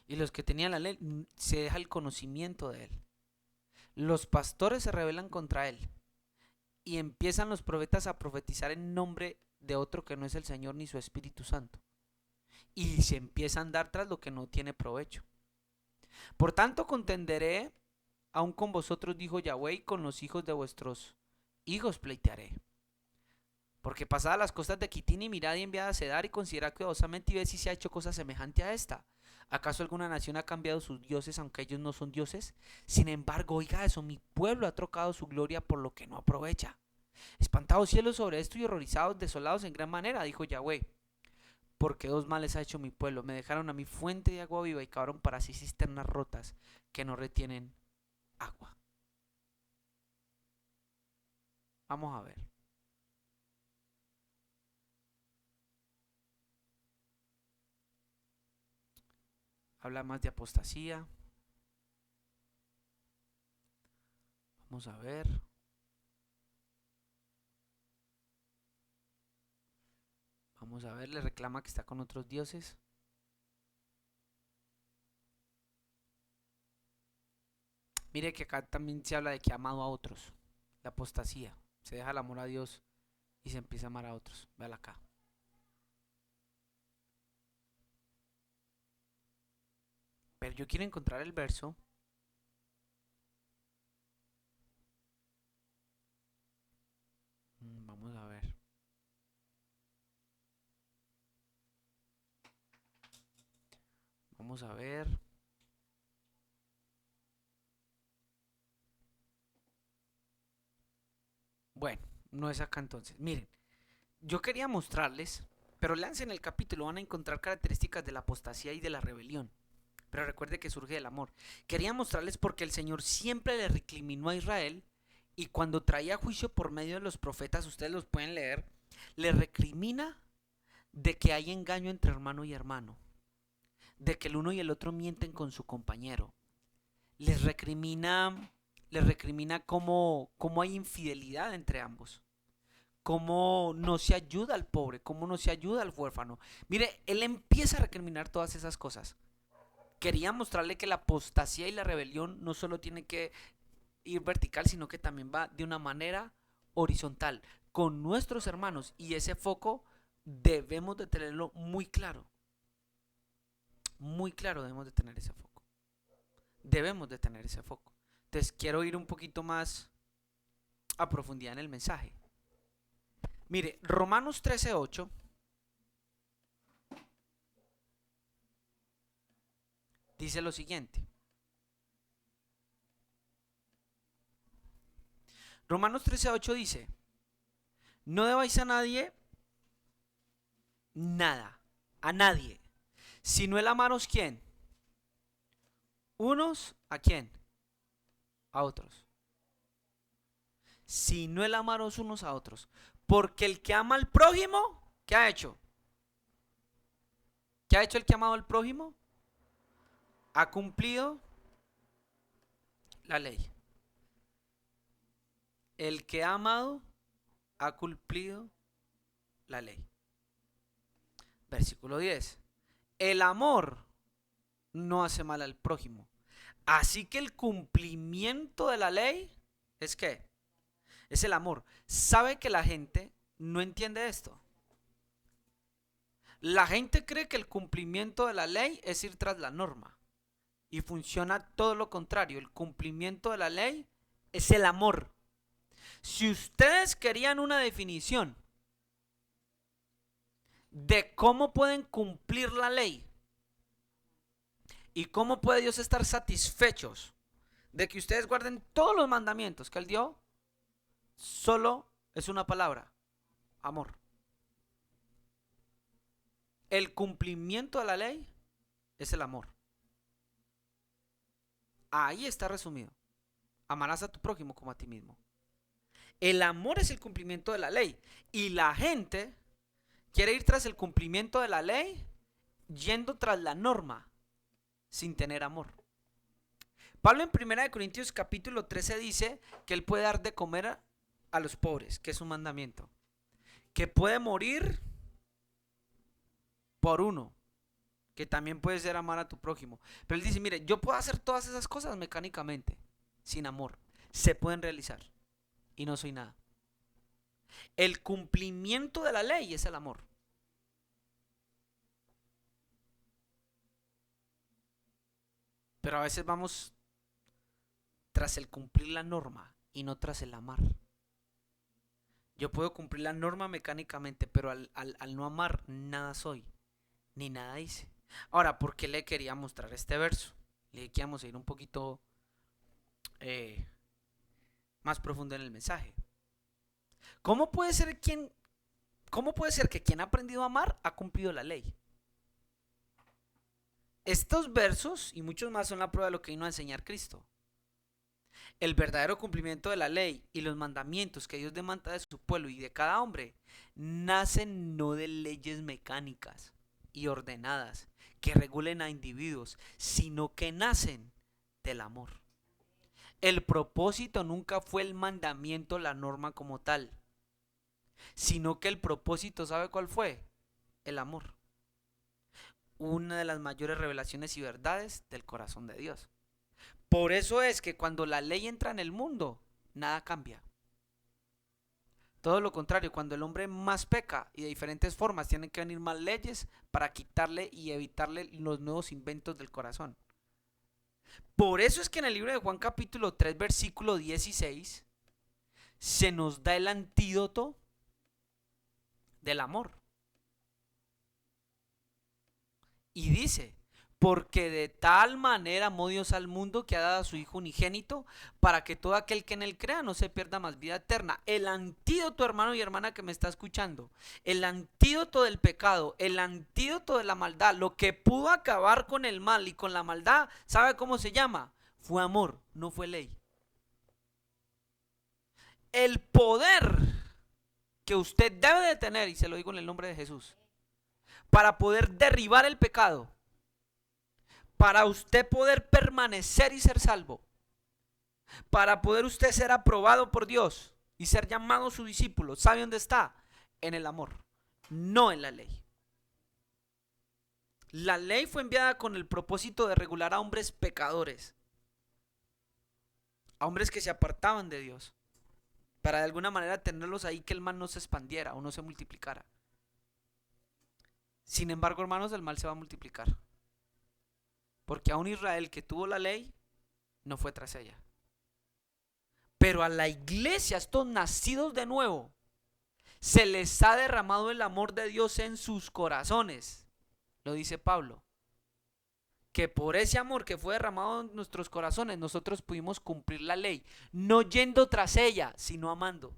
Y los que tenían la ley, se deja el conocimiento de Él. Los pastores se rebelan contra Él. Y empiezan los profetas a profetizar en nombre de otro que no es el Señor ni su Espíritu Santo. Y se empieza a andar tras lo que no tiene provecho. Por tanto contenderé aún con vosotros, dijo Yahweh, y con los hijos de vuestros hijos pleitearé. Porque pasadas las costas de Quitín y mirad y enviad a Cedar y considerad cuidadosamente y ved si se ha hecho cosa semejante a esta. ¿Acaso alguna nación ha cambiado sus dioses aunque ellos no son dioses? Sin embargo, oiga eso, mi pueblo ha trocado su gloria por lo que no aprovecha. Espantados cielos sobre esto y horrorizados, desolados en gran manera, dijo Yahweh. Porque dos males ha hecho mi pueblo. Me dejaron a mi fuente de agua viva y cavaron para sí cisternas rotas que no retienen agua. Vamos a ver. habla más de apostasía. Vamos a ver. Vamos a ver, le reclama que está con otros dioses. Mire que acá también se habla de que ha amado a otros. La apostasía. Se deja el amor a Dios y se empieza a amar a otros. Véala acá. Pero yo quiero encontrar el verso. Vamos a ver. Vamos a ver. Bueno, no es acá entonces. Miren, yo quería mostrarles, pero léanse en el capítulo, van a encontrar características de la apostasía y de la rebelión. Pero recuerde que surge del amor. Quería mostrarles porque el Señor siempre le recriminó a Israel y cuando traía juicio por medio de los profetas, ustedes los pueden leer, le recrimina de que hay engaño entre hermano y hermano, de que el uno y el otro mienten con su compañero. Les recrimina cómo hay infidelidad entre ambos, cómo no se ayuda al pobre, cómo no se ayuda al huérfano. Mire, él empieza a recriminar todas esas cosas. Quería mostrarle que la apostasía y la rebelión no solo tiene que ir vertical, sino que también va de una manera horizontal con nuestros hermanos, y ese foco debemos de tenerlo muy claro. Muy claro debemos de tener ese foco. Debemos de tener ese foco. Entonces quiero ir un poquito más a profundidad en el mensaje. Mire, Romanos 13:8 dice lo siguiente. Romanos 13:8 dice: no debáis a nadie nada, a nadie, sino el amaros, ¿quién? Unos a quién, a otros. Sino el amaros unos a otros. Porque el que ama al prójimo, ¿qué ha hecho? ¿Qué ha hecho el que ha amado al prójimo? Ha cumplido la ley. El que ha amado ha cumplido la ley. Versículo 10. El amor no hace mal al prójimo. Así que el cumplimiento de la ley es ¿qué? Es el amor. ¿Sabe que la gente no entiende esto? La gente cree que el cumplimiento de la ley es ir tras la norma. Y funciona todo lo contrario. El cumplimiento de la ley es el amor. Si ustedes querían una definición de cómo pueden cumplir la ley y cómo puede Dios estar satisfechos de que ustedes guarden todos los mandamientos que Él dio, solo es una palabra: amor. El cumplimiento de la ley es el amor. Ahí está resumido. Amarás a tu prójimo como a ti mismo. El amor es el cumplimiento de la ley. Y la gente quiere ir tras el cumplimiento de la ley yendo tras la norma sin tener amor. Pablo en 1 Corintios capítulo 13 dice que él puede dar de comer a los pobres, que es un mandamiento. Que puede morir por uno, que también puede ser amar a tu prójimo. Pero él dice, mire, yo puedo hacer todas esas cosas mecánicamente, sin amor. Se pueden realizar y no soy nada. El cumplimiento de la ley es el amor. Pero a veces vamos tras el cumplir la norma y no tras el amar. Yo puedo cumplir la norma mecánicamente, pero al no amar, nada soy, ni nada hice. Ahora, ¿por qué le quería mostrar este verso? Le queríamos ir un poquito eh, más profundo en el mensaje. ¿Cómo puede ser que quien ha aprendido a amar ha cumplido la ley? Estos versos y muchos más son la prueba de lo que vino a enseñar Cristo. El verdadero cumplimiento de la ley y los mandamientos que Dios demanda de su pueblo y de cada hombre nacen no de leyes mecánicas y ordenadas que regulen a individuos, sino que nacen del amor. El propósito nunca fue el mandamiento, la norma como tal, sino que el propósito, ¿sabe cuál fue? El amor. Una de las mayores revelaciones y verdades del corazón de Dios. Por eso es que cuando la ley entra en el mundo, nada cambia. Todo lo contrario, cuando el hombre más peca y de diferentes formas tienen que venir más leyes para quitarle y evitarle los nuevos inventos del corazón. Por eso es que en el libro de Juan capítulo 3 versículo 16 se nos da el antídoto del amor. Y dice, porque de tal manera amó Dios al mundo que ha dado a su Hijo unigénito para que todo aquel que en él crea no se pierda más vida eterna. El antídoto, hermano y hermana que me está escuchando, el antídoto del pecado, el antídoto de la maldad, lo que pudo acabar con el mal y con la maldad, ¿sabe cómo se llama? Fue amor, no fue ley. El poder que usted debe de tener, y se lo digo en el nombre de Jesús, para poder derribar el pecado, para usted poder permanecer y ser salvo, para poder usted ser aprobado por Dios y ser llamado su discípulo, ¿sabe dónde está? En el amor, no en la ley. La ley fue enviada con el propósito de regular a hombres pecadores, a hombres que se apartaban de Dios, para de alguna manera tenerlos ahí, que el mal no se expandiera o no se multiplicara. Sin embargo, hermanos, el mal se va a multiplicar, porque a un Israel que tuvo la ley no fue tras ella. Pero a la iglesia, estos nacidos de nuevo, se les ha derramado el amor de Dios en sus corazones. Lo dice Pablo. Que por ese amor que fue derramado en nuestros corazones, nosotros pudimos cumplir la ley. No yendo tras ella, sino amando.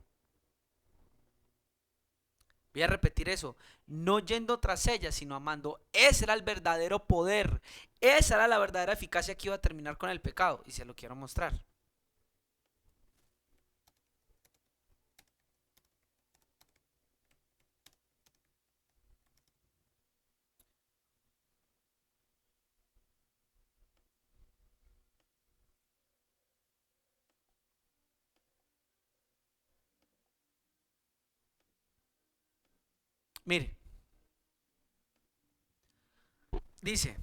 Voy a repetir eso. No yendo tras ella, sino amando. Ese era el verdadero poder. Esa era la verdadera eficacia que iba a terminar con el pecado. Y se lo quiero mostrar. Mire, dice,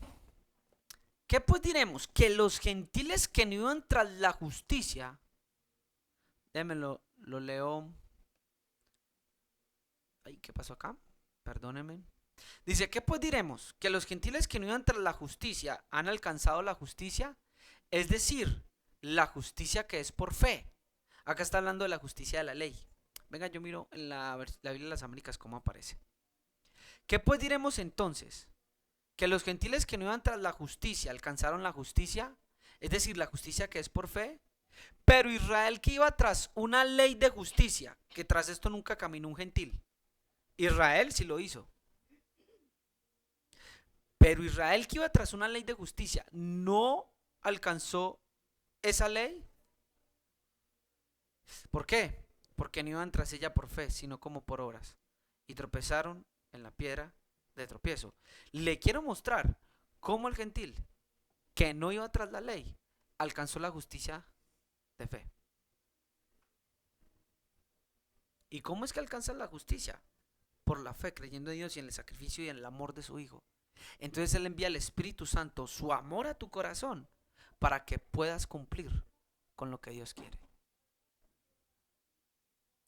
¿qué pues diremos? Que los gentiles que no iban tras la justicia, déjenmelo, lo leo. Ay, ¿qué pasó acá? Perdónenme. Dice, ¿qué pues diremos? Que los gentiles que no iban tras la justicia han alcanzado la justicia, es decir, la justicia que es por fe. Acá está hablando de la justicia de la ley. Venga, yo miro en la Biblia de las Américas cómo aparece. ¿Qué pues diremos entonces? Que los gentiles que no iban tras la justicia alcanzaron la justicia, es decir, la justicia que es por fe. Pero Israel que iba tras una ley de justicia, que tras esto nunca caminó un gentil. Israel sí lo hizo. Pero Israel que iba tras una ley de justicia, ¿no alcanzó esa ley? ¿Por qué? Porque no iban tras ella por fe, sino como por obras. Y tropezaron en la piedra de tropiezo. Le quiero mostrar cómo el gentil, que no iba tras la ley, alcanzó la justicia de fe. ¿Y cómo es que alcanzan la justicia? Por la fe, creyendo en Dios y en el sacrificio y en el amor de su Hijo. Entonces Él envía al Espíritu Santo, su amor a tu corazón, para que puedas cumplir con lo que Dios quiere.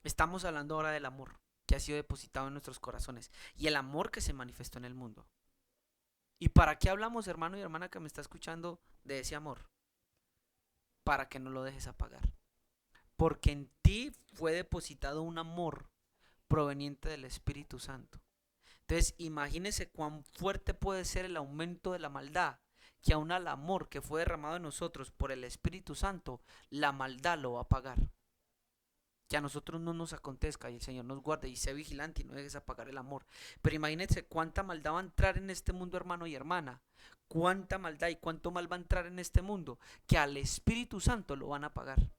Estamos hablando ahora del amor que ha sido depositado en nuestros corazones y el amor que se manifestó en el mundo. ¿Y para qué hablamos, hermano y hermana que me está escuchando, de ese amor? Para que no lo dejes apagar. Porque en ti fue depositado un amor proveniente del Espíritu Santo. Entonces, imagínese cuán fuerte puede ser el aumento de la maldad, que aún al amor que fue derramado en nosotros por el Espíritu Santo, la maldad lo va a pagar. Que a nosotros no nos acontezca y el Señor nos guarde y sea vigilante y no dejes apagar el amor. Pero imagínense cuánta maldad va a entrar en este mundo, hermano y hermana. Cuánta maldad y cuánto mal va a entrar en este mundo, que al Espíritu Santo lo van a pagar.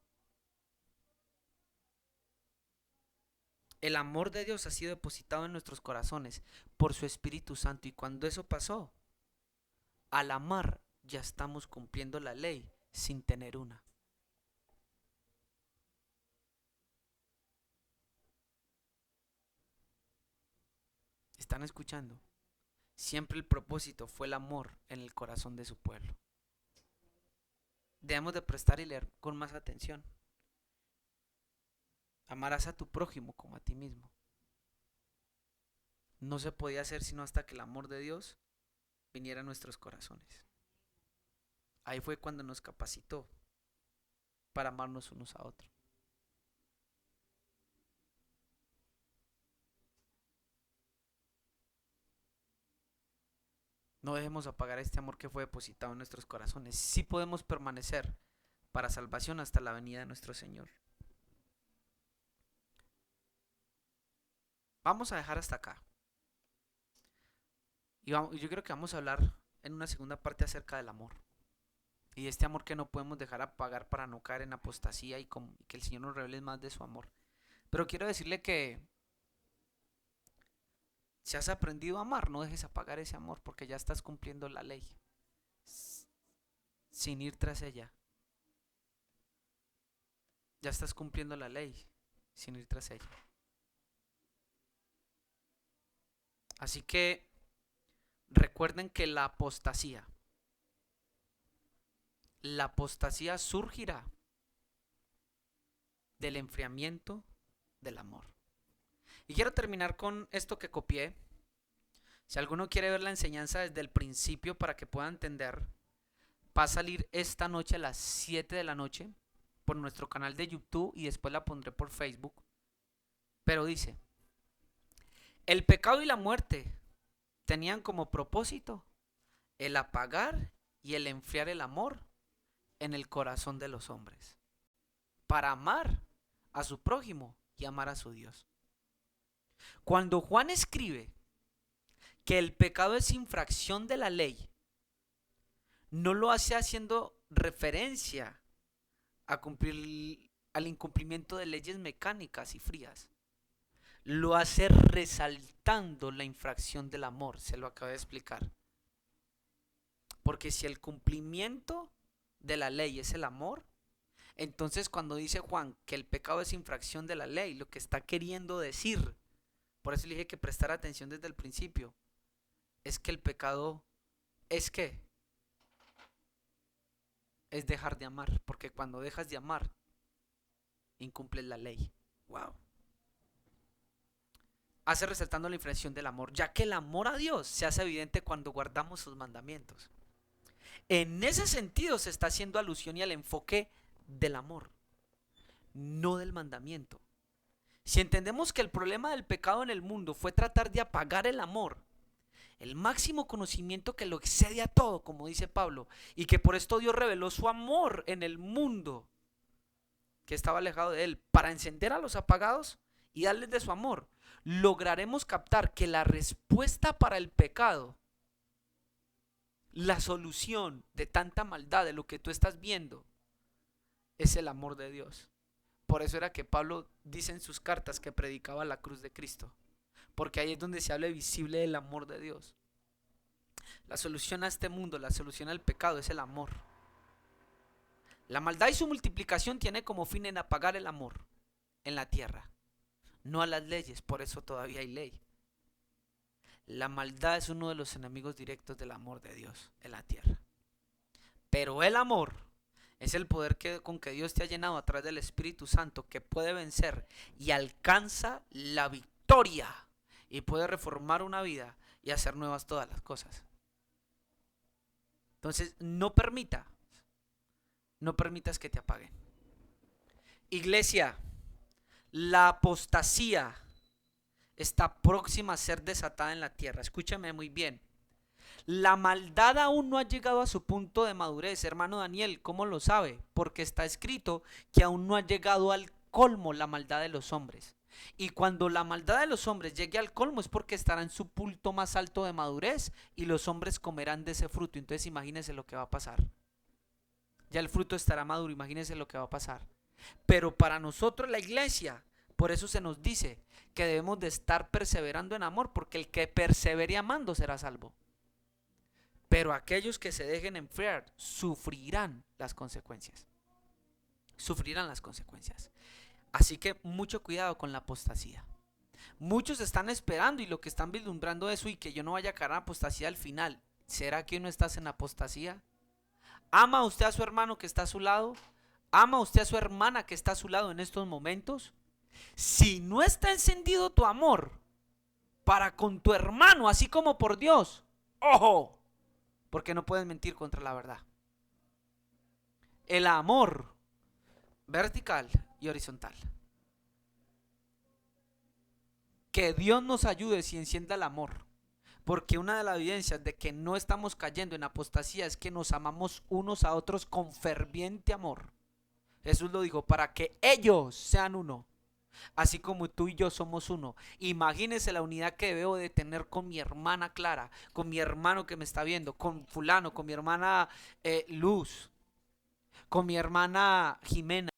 El amor de Dios ha sido depositado en nuestros corazones por su Espíritu Santo. Y cuando eso pasó, al amar ya estamos cumpliendo la ley sin tener una. ¿Están escuchando? Siempre el propósito fue el amor en el corazón de su pueblo. Debemos de prestar y leer con más atención. Amarás a tu prójimo como a ti mismo. No se podía hacer sino hasta que el amor de Dios viniera a nuestros corazones. Ahí fue cuando nos capacitó para amarnos unos a otros. No dejemos apagar este amor que fue depositado en nuestros corazones. Sí podemos permanecer para salvación hasta la venida de nuestro Señor. Vamos a dejar hasta acá. Y yo creo que vamos a hablar en una segunda parte acerca del amor. Y este amor que no podemos dejar apagar para no caer en apostasía y que el Señor nos revele más de su amor. Pero quiero decirle que si has aprendido a amar, no dejes apagar ese amor porque ya estás cumpliendo la ley sin ir tras ella. Ya estás cumpliendo la ley sin ir tras ella. Así que recuerden que la apostasía surgirá del enfriamiento del amor. Y quiero terminar con esto que copié. Si alguno quiere ver la enseñanza desde el principio para que pueda entender, va a salir esta noche a las 7 de la noche por nuestro canal de YouTube y después la pondré por Facebook. Pero dice, el pecado y la muerte tenían como propósito el apagar y el enfriar el amor en el corazón de los hombres, para amar a su prójimo y amar a su Dios. Cuando Juan escribe que el pecado es infracción de la ley, no lo hace haciendo referencia a cumplir al incumplimiento de leyes mecánicas y frías. Lo hace resaltando la infracción del amor, se lo acabo de explicar. Porque si el cumplimiento de la ley es el amor, entonces cuando dice Juan que el pecado es infracción de la ley, lo que está queriendo decir, por eso le dije que prestar atención desde el principio, es que el pecado es ¿qué? Es dejar de amar, porque cuando dejas de amar, incumples la ley. Wow. Hace resaltando la infracción del amor, ya que el amor a Dios se hace evidente cuando guardamos sus mandamientos. En ese sentido se está haciendo alusión y al enfoque del amor, no del mandamiento. Si entendemos que el problema del pecado en el mundo fue tratar de apagar el amor, el máximo conocimiento que lo excede a todo, como dice Pablo, y que por esto Dios reveló su amor en el mundo que estaba alejado de él, para encender a los apagados y darles de su amor, lograremos captar que la respuesta para el pecado, la solución de tanta maldad, de lo que tú estás viendo, es el amor de Dios. Por eso era que Pablo dice en sus cartas que predicaba la cruz de Cristo, porque ahí es donde se habla visible del amor de Dios. La solución a este mundo, la solución al pecado es el amor. La maldad y su multiplicación tiene como fin en apagar el amor en la tierra, no a las leyes, por eso todavía hay ley. La maldad es uno de los enemigos directos del amor de Dios en la tierra. Pero el amor es el poder con que Dios te ha llenado a través del Espíritu Santo, que puede vencer y alcanza la victoria y puede reformar una vida y hacer nuevas todas las cosas. Entonces no permitas que te apaguen. Iglesia, la apostasía está próxima a ser desatada en la tierra. Escúchame muy bien. La maldad aún no ha llegado a su punto de madurez, hermano Daniel. ¿Cómo lo sabe? Porque está escrito que aún no ha llegado al colmo la maldad de los hombres. Y cuando la maldad de los hombres llegue al colmo es porque estará en su punto más alto de madurez y los hombres comerán de ese fruto. Entonces imagínense lo que va a pasar. Ya el fruto estará maduro, imagínense lo que va a pasar. Pero para nosotros la iglesia, Por eso se nos dice que debemos de estar perseverando en amor, porque el que persevere amando será salvo. Pero aquellos que se dejen enfriar sufrirán las consecuencias. Sufrirán las consecuencias. Así que mucho cuidado con la apostasía. Muchos están esperando y lo que están vislumbrando eso y que yo no vaya a caer en apostasía al final. ¿Será que no estás en apostasía? ¿Ama usted a su hermano que está a su lado? ¿Ama usted a su hermana que está a su lado en estos momentos? Si no está encendido tu amor para con tu hermano, así como por Dios, ¡ojo! Porque no puedes mentir contra la verdad. El amor vertical y horizontal. Que Dios nos ayude si encienda el amor. Porque una de las evidencias de que no estamos cayendo en apostasía es que nos amamos unos a otros con ferviente amor. Jesús lo dijo, para que ellos sean uno, así como tú y yo somos uno. Imagínese la unidad que debo de tener con mi hermana Clara, con mi hermano que me está viendo, con fulano, con mi hermana Luz, con mi hermana Jimena.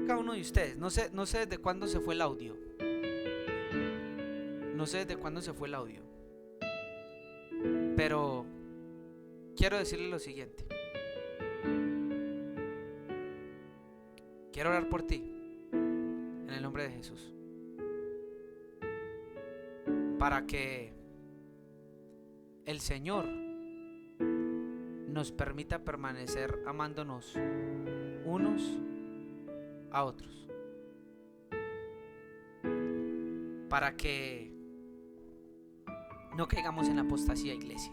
Cada uno de ustedes, no sé desde cuándo se fue el audio. No sé desde cuándo se fue el audio. Pero quiero decirle lo siguiente. Quiero orar por ti, en el nombre de Jesús, para que el Señor nos permita permanecer amándonos unos a otros, para que no caigamos en la apostasía, iglesia.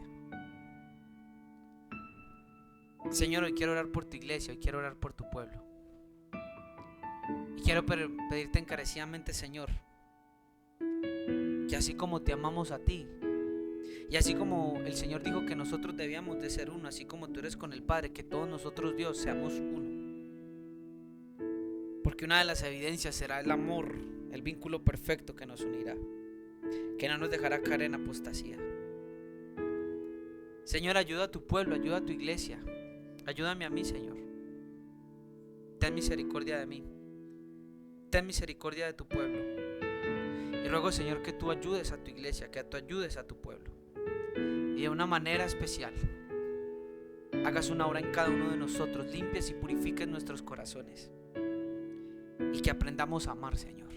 Señor, hoy quiero orar por tu iglesia, hoy quiero orar por tu pueblo. Y quiero pedirte encarecidamente, Señor, que así como te amamos a ti, y así como el Señor dijo que nosotros debíamos de ser uno, así como tú eres con el Padre, que todos nosotros, Dios, seamos uno. Porque una de las evidencias será el amor, el vínculo perfecto que nos unirá, que no nos dejará caer en apostasía. Señor, ayuda a tu pueblo, ayuda a tu iglesia, ayúdame a mí, Señor. Ten misericordia de mí, ten misericordia de tu pueblo. Y ruego, Señor, que tú ayudes a tu iglesia, que tú ayudes a tu pueblo. Y de una manera especial hagas una obra en cada uno de nosotros, limpies y purifiques nuestros corazones. Y que aprendamos a amar, Señor.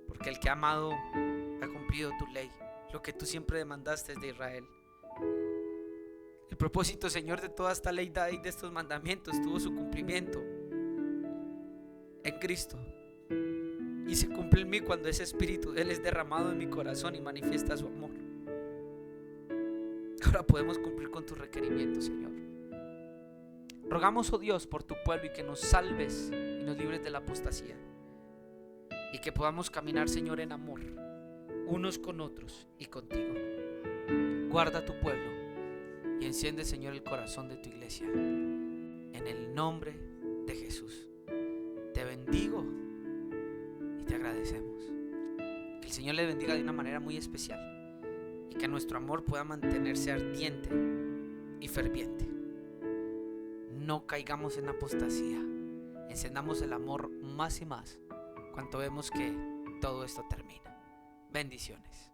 Porque el que ha amado ha cumplido tu ley, lo que tú siempre demandaste de Israel. El propósito, Señor, de toda esta ley y de estos mandamientos tuvo su cumplimiento en Cristo. Y se cumple en mí cuando ese espíritu de Él es derramado en mi corazón y manifiesta su amor. Ahora podemos cumplir con tus requerimientos, Señor. Rogamos, oh Dios, por tu pueblo y que nos salves y nos libres de la apostasía. Y que podamos caminar, Señor, en amor, unos con otros y contigo. Guarda tu pueblo y enciende, Señor, el corazón de tu iglesia. En el nombre de Jesús. Te bendigo y te agradecemos. Que el Señor le bendiga de una manera muy especial y que nuestro amor pueda mantenerse ardiente y ferviente. No caigamos en apostasía. Encendamos el amor más y más cuando vemos que todo esto termina. Bendiciones.